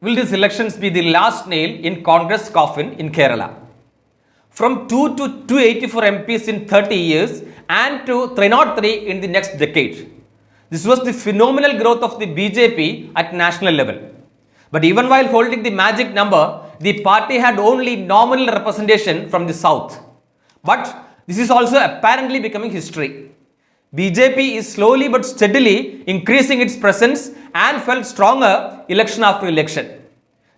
will these elections be the last nail in Congress coffin in Kerala? From 2 to 284 MPs in 30 years and to 303 in the next decade. This was the phenomenal growth of the BJP at national level. But even while holding the magic number, the party had only nominal representation from the south. But this is also apparently becoming history. BJP is slowly but steadily increasing its presence and felt stronger election after election.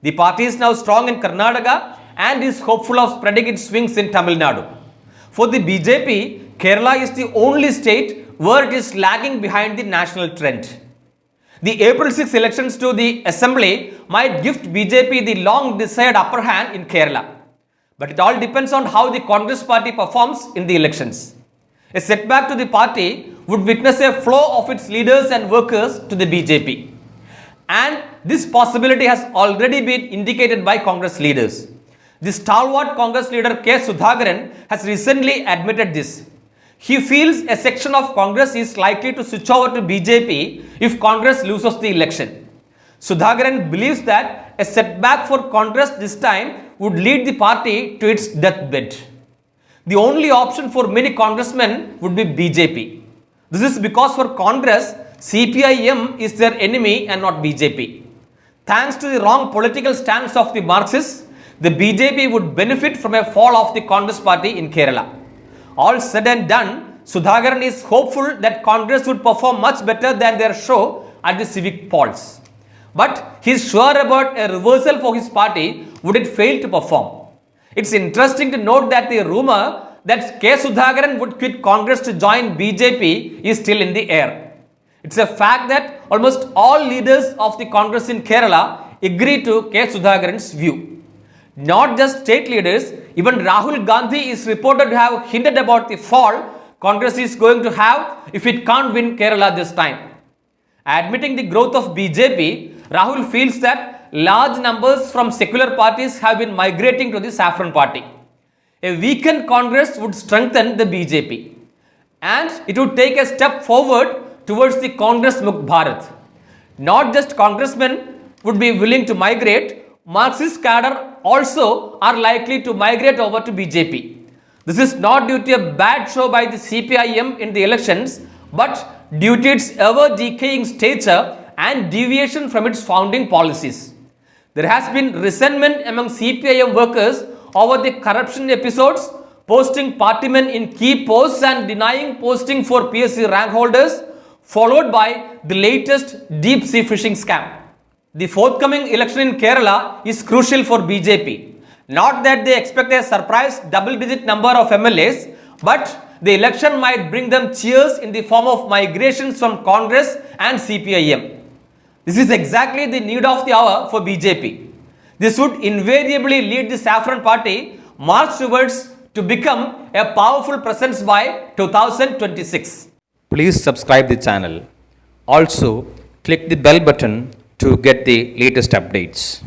The party is now strong in Karnataka and is hopeful of spreading its wings in Tamil Nadu. For the BJP, Kerala is the only state where it is lagging behind the national trend. The April 6 elections to the Assembly might gift BJP the long desired upper hand in Kerala. But it all depends on how the Congress party performs in the elections. A setback to the party would witness a flow of its leaders and workers to the BJP. And this possibility has already been indicated by Congress leaders. The stalwart Congress leader K. Sudhakaran has recently admitted this. He feels a section of Congress is likely to switch over to BJP if Congress loses the election. Sudhakaran believes that a setback for Congress this time would lead the party to its deathbed. The only option for many congressmen would be BJP. This is because for Congress, CPIM is their enemy and not BJP. Thanks to the wrong political stance of the Marxists, the BJP would benefit from a fall of the Congress party in Kerala. All said and done, Sudhakaran is hopeful that Congress would perform much better than their show at the civic polls. But he is sure about a reversal for his party would it fail to perform. It's interesting to note that the rumor that K. Sudhakaran would quit Congress to join BJP is still in the air. It's a fact that almost all leaders of the Congress in Kerala agree to K. Sudhakaran's view. Not just state leaders, even Rahul Gandhi is reported to have hinted about the fall Congress is going to have if it can't win Kerala this time. Admitting the growth of BJP, Rahul feels that large numbers from secular parties have been migrating to the Saffron party. A weakened Congress would strengthen the BJP. And it would take a step forward towards the Congress Mukh Bharat. Not just congressmen would be willing to migrate, Marxist cadre also are likely to migrate over to BJP. This is not due to a bad show by the CPIM in the elections, but due to its ever-decaying stature and deviation from its founding policies. There has been resentment among CPIM workers over the corruption episodes, posting party men in key posts and denying posting for PSC rank holders, followed by the latest deep sea fishing scam. The forthcoming election in Kerala is crucial for BJP. Not that they expect a surprise double-digit number of MLAs, but the election might bring them cheers in the form of migrations from Congress and CPIM. This is exactly the need of the hour for BJP. This would invariably lead the Saffron party march towards to become a powerful presence by 2026. Please subscribe the channel. Also, click the bell button to get the latest updates.